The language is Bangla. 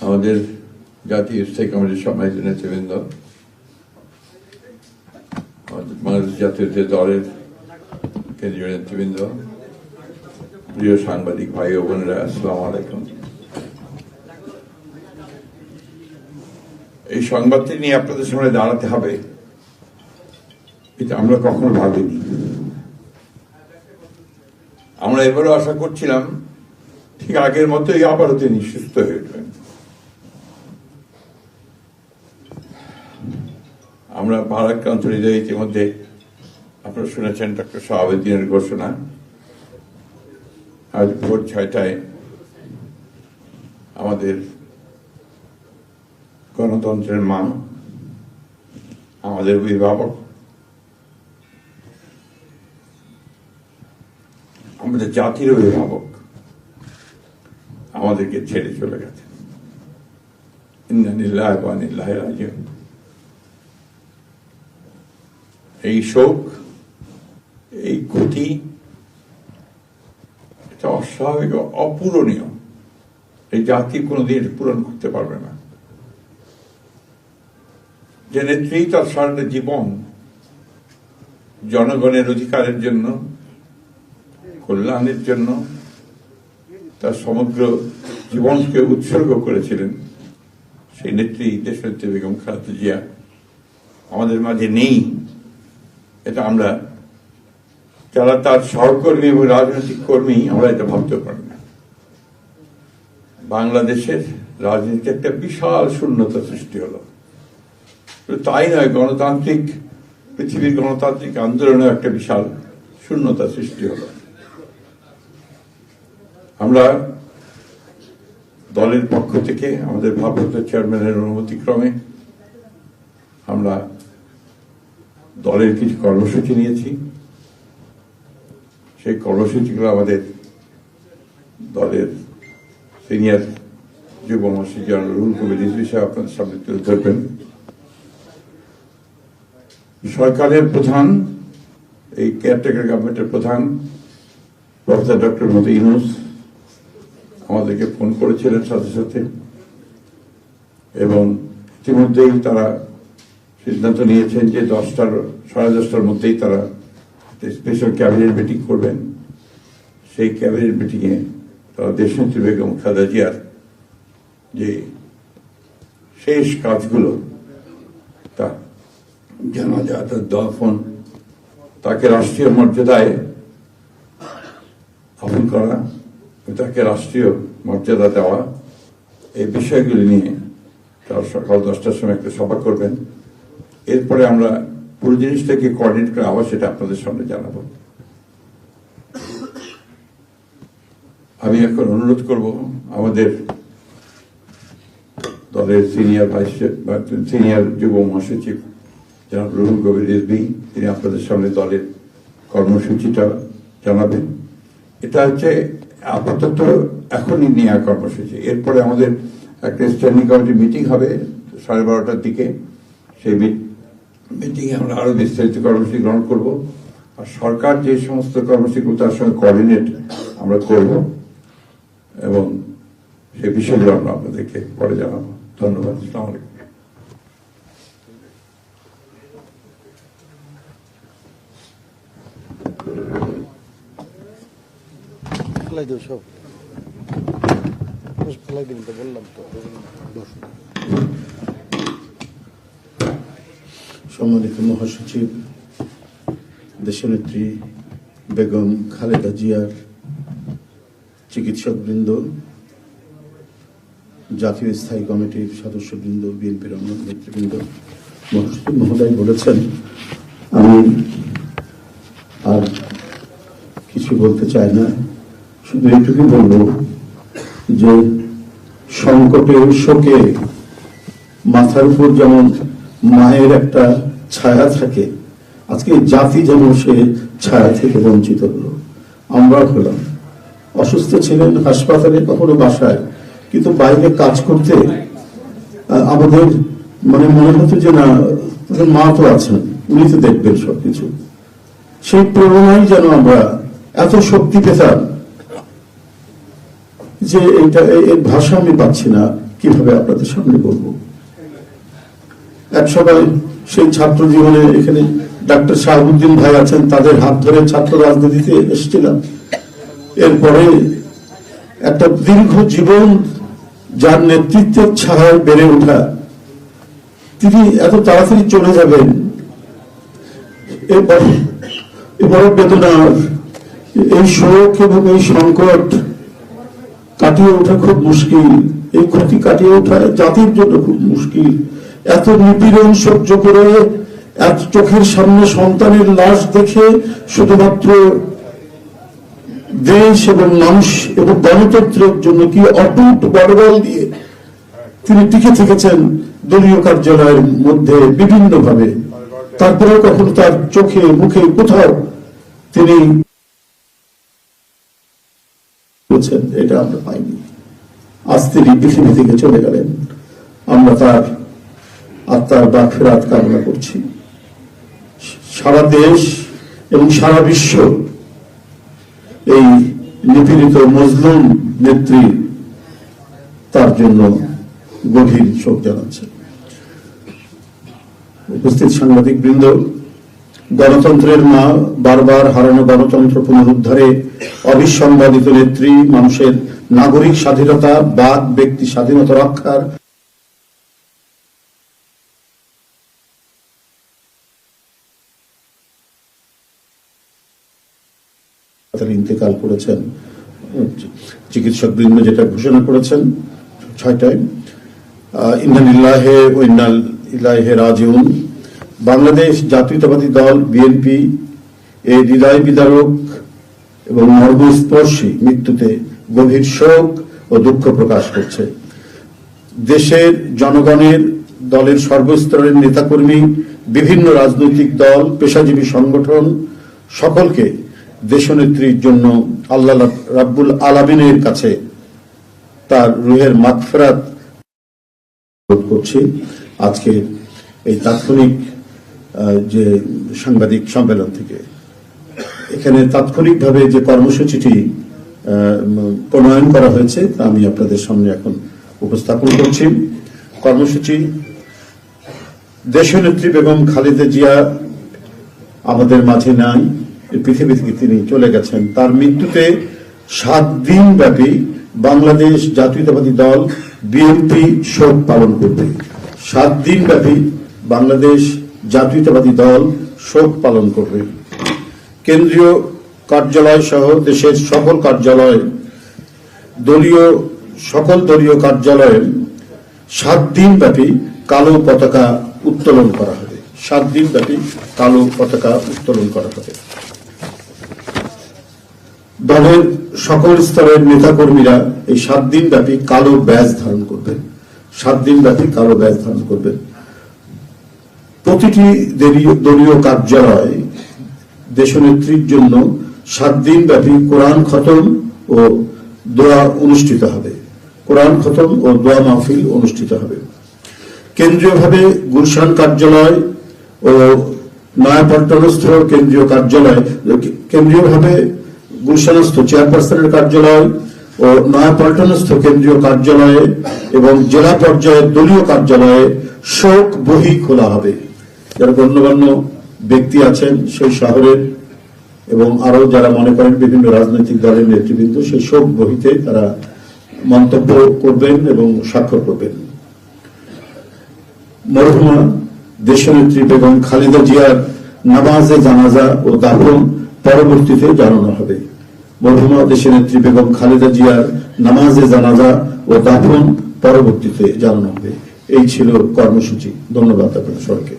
আমাদের জাতীয় স্থায়ী কমিটির সম্মানিত নেতৃবৃন্দ, বাংলাদেশ জাতীয় দলের কেন্দ্রীয় নেতৃবৃন্দ, প্রিয় সাংবাদিক ভাই ও বোনেরা, আসসালামু আলাইকুম। এই সংবাদটি নিয়ে আপনাদের সামনে দাঁড়াতে হবে এটা আমরা কখনো ভাবিনি। আমরা এবারও আশা করছিলাম ঠিক আগের মতোই আবারও তিনি সুস্থ হয়ে উঠবেন। আমরা ভারাক্রান্ত হৃদয়ে ইতিমধ্যে আপনারা শুনেছেন ডক্টর শাহাবুদ্দিনের ঘোষণা। আজ ভোর 6টায় আমাদের গণতন্ত্রের মা, আমাদের অভিভাবক, আমাদের জাতির অভিভাবক আমাদেরকে ছেড়ে চলে গেছে। ইন্না লিল্লাহি ওয়া ইন্না ইলাইহি রাজিউন। এই শোক, এই ক্ষতি, এটা অস্বাভাবিক, অপূরণীয়। এই জাতি কোনোদিন পূরণ করতে পারবে না। যে নেত্রী তার সারাটা জীবন জনগণের অধিকারের জন্য, কল্যাণের জন্য তার সমগ্র জীবনকে উৎসর্গ করেছিলেন, সেই নেত্রী দেশনেত্রী বেগম খালেদা জিয়া আমাদের মাঝে নেই। এটা আমরা যারা তার সহকর্মী এবং রাজনৈতিক কর্মী, আমরা এটা ভাবতে পারি না। বাংলাদেশের রাজনীতিতে একটা বিশাল শূন্যতা সৃষ্টি হলো। তাই নয়, গণতান্ত্রিক পৃথিবীর গণতান্ত্রিক আন্দোলনে একটা বিশাল শূন্যতা সৃষ্টি হলো। আমরা দলের পক্ষ থেকে আমাদের ভারপ্রাপ্ত চেয়ারম্যানের অনুমতিক্রমে আমরা দলের কিছু কর্মসূচি নিয়েছি। সেই কর্মসূচিগুলো আমাদের দলের সিনিয়র যুব মহাসচিব জেনারেল রুহুল কবির রিজভী সাহেব আপনাদের সামনে তুলে ধরবেন। সরকারের প্রধান, এই কেয়ারটেকার গভর্নমেন্টের প্রধান প্রফেসর ডক্টর মোহাম্মদ ইউনূস আমাদেরকে ফোন করেছিলেন সাথে সাথে, এবং ইতিমধ্যেই তারা সিদ্ধান্ত নিয়েছেন যে 10টার মধ্যেই তারা স্পেশাল ক্যাবিনেট মিটিং করবেন। সেই ক্যাবিনেট মিটিংয়ে তারা দেশনেত্রী বেগম খালেদা জিয়ার যে শেষ কাজগুলো, তা জানাজা, তার দাফন, তাকে রাষ্ট্রীয় মর্যাদায় দাফন করা, তাকে রাষ্ট্রীয় মর্যাদা দেওয়া, এই বিষয়গুলি নিয়ে তারা সকাল 10টার সময় একটা সভা করবেন। এরপরে আমরা পুরো জিনিসটাকে কোঅর্ডিনেট করে আবার সেটা আপনাদের সামনে জানাবো। আমি এখন অনুরোধ করব আমাদের দলের সিনিয়র যুব মহাসচিব জনাব রুহুল কবির রিজভী, তিনি আপনাদের সামনে দলের কর্মসূচিটা জানাবেন। এটা হচ্ছে আপাতত এখনই নেওয়া কর্মসূচি। এরপরে আমাদের একটা স্ট্যান্ডিং কমিটি মিটিং হবে 12:30টার দিকে। সেই মিটিংয়ে আমরা আরো বিস্তারিত কর্মসূচি গ্রহণ করব। আর সরকার যে সমস্ত কর্মসূচিগুলো তার সঙ্গে কোঅর্ডিনেট আমরা করব, এবং সেই বিষয়গুলো আমরা আপনাদেরকে পরে জানাবো। ধন্যবাদ। আসসালামু আলাইকুম। সম্মানিত মহাসচিব, দেশনেত্রী বেগম খালেদা জিয়ার চিকিৎসকবৃন্দ, জাতীয় স্থায়ী কমিটির সদস্যবৃন্দ, বিএনপির অন্য নেতৃবৃন্দ, মহাসচিব মহোদয় বলেছেন, আমি আর কিছু বলতে চাই না। শুধু এইটুকু বলব যে সংকটে, শোকে মাথার উপর যেমন মায়ের একটা ছায়া থাকে, আজকে জাতি যেন সে ছায়া থেকে বঞ্চিত হলো। আমরা হলাম, অসুস্থ ছিলেন হাসপাতালে, কখনো বাসায়, কিন্তু বাইরে কাজ করতে আমাদের মনে হতো যে না, মা তো আছেন, উনি তো দেখবেন সবকিছু। সেই প্রেরণাই যেন আমরা এত শক্তি পেতাম যে এটা এর ভাষা আমি পাচ্ছি না। কিভাবে আপনাদের সামনে বলবো। এক সময় সেই ছাত্র জীবনে এখানে ডাক্তার শাহাবুদ্দিন ভাই আছেন, তাদের হাত ধরে ছাত্র রাজনীতিতে এসেছিলাম। এরপরে একটা দীর্ঘ জীবন যার নেতৃত্বের ছায়ায় বেড়ে ওঠা, তিনি এত তাড়াতাড়ি চলে যাবেন, এবার বেদনার এই শোক এবং এই সংকট কাটিয়ে ওঠা খুব মুশকিল। এই ক্ষতি কাটিয়ে ওঠা জাতির জন্য খুব মুশকিল। এত নিপীড়ন সহ্য করে এক চোখের সামনে সন্তানের লাশ দেখে শুধুমাত্র দেশ এবং মানুষ এবং গণতন্ত্রের জন্য কি অটুট বড়বল দিয়ে তিনি টিকে থেকেছেন দলীয় কার্যালয়ের মধ্যে বিভিন্ন ভাবে। তারপরেও কখনো তার চোখে মুখে কোথাও তিনি এটা আমরা পাইনি। আজ তিনি পৃথিবী থেকে চলে গেলেন, আমরা তার আত্মার মাগফিরাত কামনা করছি। সারা দেশ এবং সারা বিশ্ব এই নিপীড়িত মজলুম নেত্রী তার জন্য গভীর শোক জানাচ্ছে। উপস্থিত সাংবাদিক বৃন্দ, গণতন্ত্রের মা, বারবার হারানো গণতন্ত্র পুনরুদ্ধারে অবিসংবাদিত নেত্রী, মানুষের নাগরিক স্বাধীনতা, বাক ব্যক্তি স্বাধীনতা রক্ষার ইন্তেকাল করেছেন। চিকিৎসক বৃন্দ যেটা ঘোষণা করেছেন 6টায়, ইন্না লিল্লাহি ওয়া ইন্না ইলাইহি রাজিউন। বাংলাদেশ জাতীয়তাবাদী দল বিএনপি এই হৃদয় বিদারক এবং মর্মস্পর্শী মৃত্যুতে গভীর শোক ও দুঃখ প্রকাশ করছে। দেশের জনগণের, দলের সর্বস্তরের নেতাকর্মী, বিভিন্ন রাজনৈতিক দল, পেশাজীবী সংগঠন সকলকে দেশনেত্রীর জন্য আল্লাহ রাব্বুল আলামিনের কাছে তার রুহের মাগফিরাত করছি। আজকে এই তাৎক্ষণিক যে সাংবাদিক সম্মেলন থেকে এখানে তাৎক্ষণিকভাবে যে কর্মসূচিটি প্রণয়ন করা হয়েছে তা আমি আপনাদের সামনে এখন উপস্থাপন করছি। কর্মসূচি: দেশনেত্রী বেগম খালেদা জিয়া আমাদের মাঝে নাই, পৃথিবী থেকে তিনি চলে গেছেন। তার মৃত্যুতে 7 দিন ব্যাপী বাংলাদেশ জাতীয়তাবাদী দল বিএনপি শোক পালন করবে। 7 দিন ব্যাপী বাংলাদেশ জাতীয়তাবাদী দল শোক পালন করবে। কেন্দ্রীয় কার্যালয় সহ দেশের সকল কার্যালয়, সকল দলীয় কার্যালয়ে 7 দিন ব্যাপী কালো পতাকা উত্তোলন করা হবে। 7 দিন ব্যাপী কালো পতাকা উত্তোলন করা হবে। দলের সকল স্তরের নেতাকর্মীরা এই 7 দিন ব্যাপী কালো ব্যাজ ধারণ করবেন। 7 দিন ব্যাপী কালো ব্যাজ ধারণ করবেন। প্রতিটি দলীয় কার্যালয় দেশনেত্রীর জন্য 7 দিন ব্যাপী কোরআন খতম ও দোয়া অনুষ্ঠিত হবে। কোরআন খতম ও দোয়া মাহফিল অনুষ্ঠিত হবে। কেন্দ্রীয়ভাবে গুলশান কার্যালয় ও নয়াপল্টনস্থ কেন্দ্রীয় কার্যালয়, কেন্দ্রীয়ভাবে গুলশানস্থ চেয়ারপারসনের কার্যালয় ও নয়াপল্টনস্থ কেন্দ্রীয় কার্যালয়ে এবং জেলা পর্যায়ের দলীয় কার্যালয়ে শোক বহি খোলা হবে। যারা গণ্যমান্য ব্যক্তি আছেন সেই শহরের এবং আরো যারা মনে করেন বিভিন্ন রাজনৈতিক দলের নেতৃবৃন্দ, সেই শোক বহিতে তারা মন্তব্য করবেন এবং স্বাক্ষর করবেন। মরহুমা দেশনেত্রী বেগম খালেদা জিয়ার নামাজে জানাজা ও দাফন পরবর্তীতে জানানো হবে। মরহুমা দেশনেত্রী বেগম খালেদা জিয়ার নামাজে জানাজা ও দাফন পরবর্তীতে জানানো হবে। এই ছিল কর্মসূচি। ধন্যবাদ আপনাদের সবাইকে।